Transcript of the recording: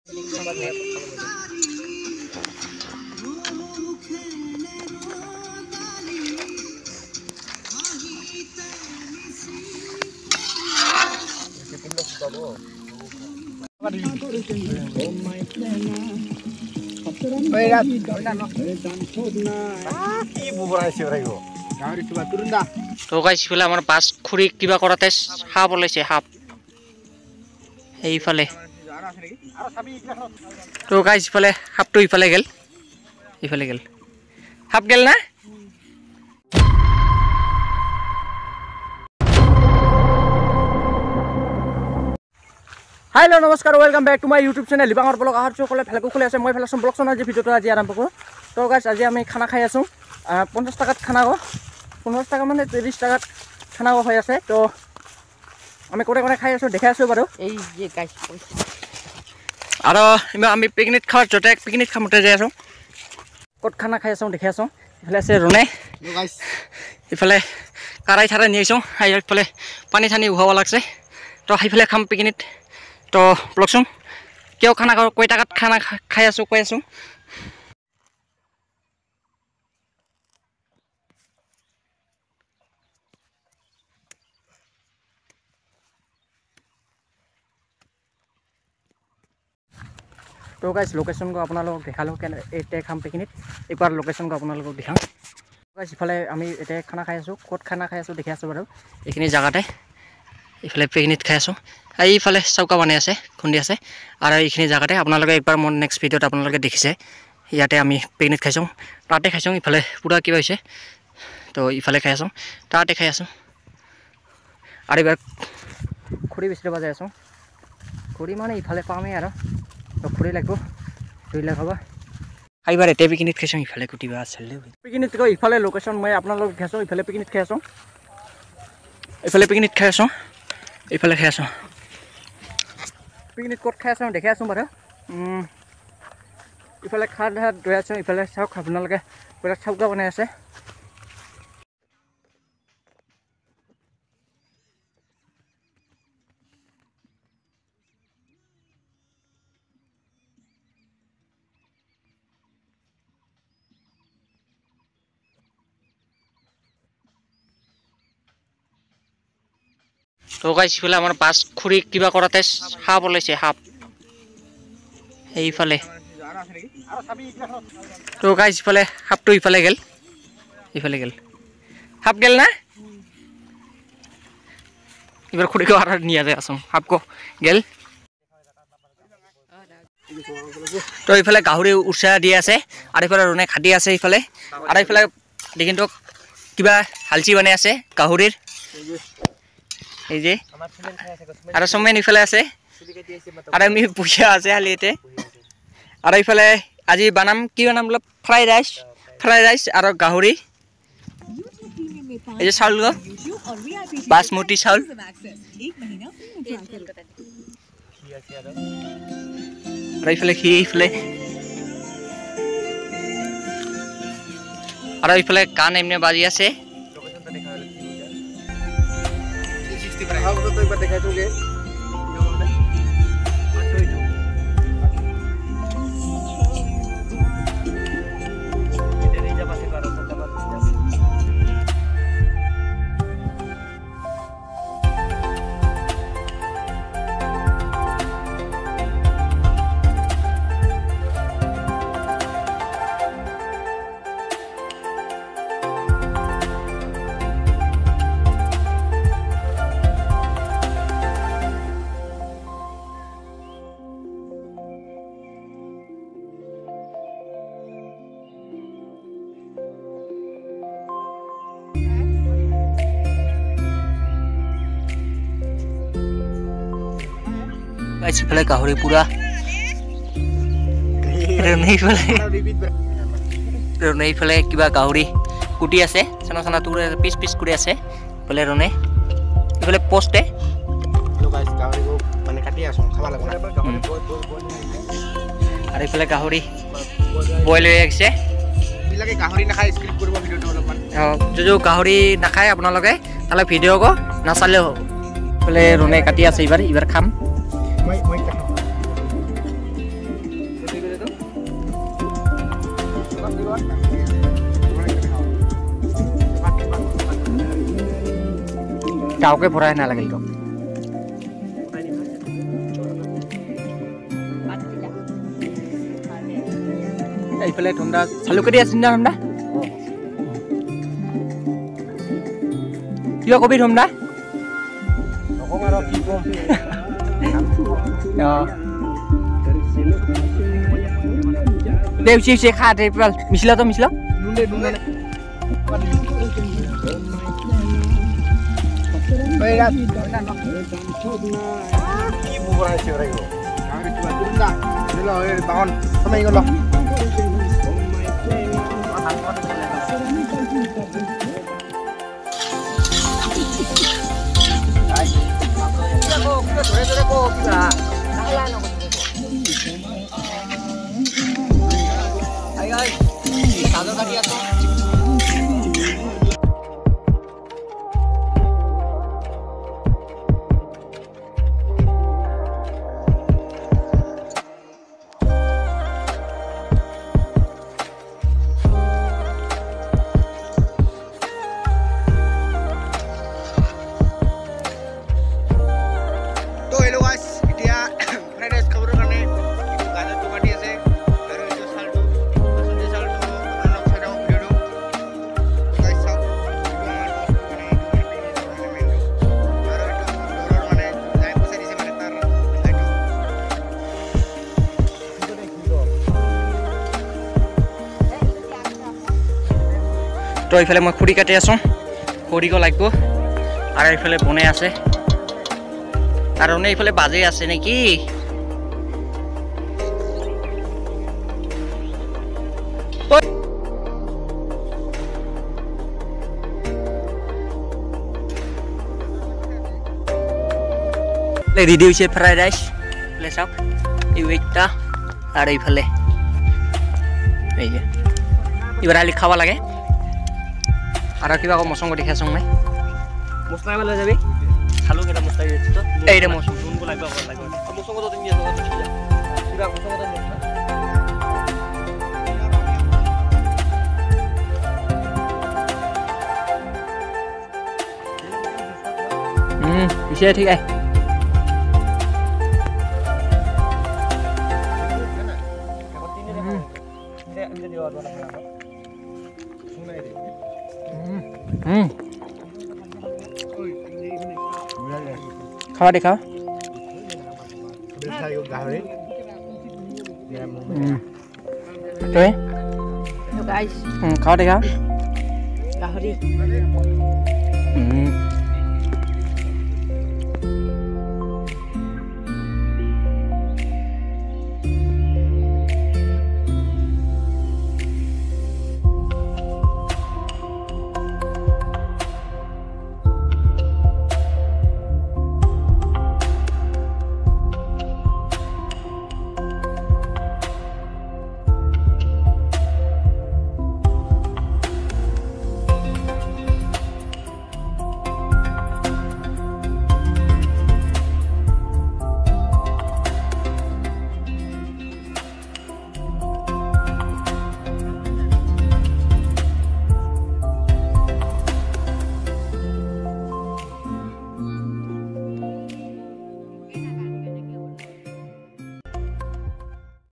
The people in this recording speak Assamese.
তো গাইছ ইফালে আমাৰ পাঁচ খুৰি কিবা কৰাতে সাপ ওলাইছে সাপ এইফালে তো গাইছ ইফালে সাপটো ইফালে গেল সাপ গেল না हेलो नमस्कार welcome back to my YouTube channel लिबांगर ब्लॉग आहार चोकले फेलको खुले আছে মই ফেলাছম ব্লগ সনা যে ভিডিওটো আজি আৰম্ভ কৰো তো গাইস আজি আমি খানা খাই আছো 50 টাকাত খানা গো 50 টাকা মানে 30 টাকাত খানা হৈ আছে তো আমি কোনে কোনে খাই আছো দেখাই আছো বাৰু এই যে গাইস আৰু আমি পিকনিক খাওয়ার জতে পিকনিক খামতে যাই আছো কত খানা খাই আছো দেখাই আছো ইফালে আছে রনে গাইস ইফালে কাৰাই থাৰা নিয়েছো ইফালে পানী থানি উহাব লাগছে তো ইফালে খাম পিকনিক तो ब्लॉगसुं क्यों खाना कोई टाका खाना खाई आसो कोई आसो तो गाइस लोकेशन को अपना लोग देखा लो एटे खाम पिकनिक एक बार लोकेशन को अपना लोग दिखाऊं गाइस इफाले आमी एटे खाना खाई आसो कोट खाना खाई आसो देखि आसो बारो एखिनि जागाते इफाले पिकनिक खाई आसो এইফালে চৌকা বনাই আছে খুন্দি আছে আৰু এইখিনি জায়গাতে আপোনালোকে একবাৰ মোৰ নেক্সট ভিডিওত আপোনালোকে দেখিছে ইয়াতে আমি পিকনিক খাইছো তাতে খাইছো ইফালে পুৰা কিবা হৈছে তো ইফালে খাই আছো তাতে খাই আছো আৰু এবাৰ খুৰি বিচৰা বাজাই আছো খুৰি মানে ইফালে পামে আৰু তো খুৰি লাগিব 2 লাখ হ'ব এইবাৰ এতে পিকনিক খাইছো ইফালে কুটিবা আছে পিকনিক গৈ ইফালে লোকেশন মই আপোনালোক খাইছো ইফালে পিকনিক খাই আছো ইফালে পিকনিক খাই আছো ইফালে খাই আছো पिकनिक कोट खाई आसो देखि आसो बारो इफाले खार धार दय आसो इफाले साउ खाबना लगे पुरा चौका बनाय आसे तो गाइस इफाले आमार पास खुरी किबा कराते साप ओलाइছে साप এইফালে तो गाइस इफाले सापটো इफाले गेल साप गेल ना इबार खुरी को आर निया जाय आसम साप को गेल तो इफाले गाहुरी उर्सा দি আছে আর ইফালে রনে খাটি আছে ইফালে আর ইফালে দেখিনটো কিবা হালচি বানাই আছে গাহুরির এই যে আর সময় নিফালে আছে আর আমি পুষা আছে হালিতে আর ইফালে আজি বানাম কি বানাম বল ফ্রাই রাইস আর গাহরি এই যে চাউল গো বাসমতি চাউল আর ইফালে কি ইফালে আর ইফালে কান এমনি বাজি আছে हाँ वो तो एक बार देखा चुके गाइस इफाले गाहरी पूरा रने इफाले किबा गाहरी कुटी আছে সানা সানা তুরে পিস পিস করে আছে বলে রনে ইফালে পোস্টে লো গাইস গাহরি কো মানে কাটি আসো খাবা লাগবে আর ইফালে গাহরি বয়েল হয়ে গেছে বিলাকে গাহরি না খায় স্ক্রিপ্ট করব ভিডিওটা অলপমান जो গাহরি না খায় আপোনালোকে তাহলে ভিডিও কো না চালে বলে রনে কাটি আছে এবার খাম ডাউকে ভৰাই নালাগিল তো এইফালে ধুমদা চালু কৰি আছিল না ধুমদা কিয় কবি ধুমদা নকম আৰু কি কম দেউ চিপছে খা দে পাল মিছিলা তো মিছিলা নুনে নুনে বেৰা কি বুবৰাইছে ৰে গো আমি কিবা দুন্দা দিলো এ বাহন সময় গল তো এইফালে মই খৰি কাটি আছোঁ খৰিব লাগিব আৰু এইফালে বনাই আছে আৰু এইফালে বাজে আছে নেকি রেডি হয়েছে ফ্রাইড রাইস প্লে চাওক এই ওয়েটটা আর এইফালে এই যে এবার আলি খাওয়া লাগে আর কিবা মছং দেখি আছো মই মছলা মালে যাবি খালো কেটা মছলা দিছি তো এইটা মছং কোনকো লাগবা লাগবা মছং তো তুমি কিবা মছং তো इसे ठीक है खावा देखा तो गाइस खावा देखा गाहरी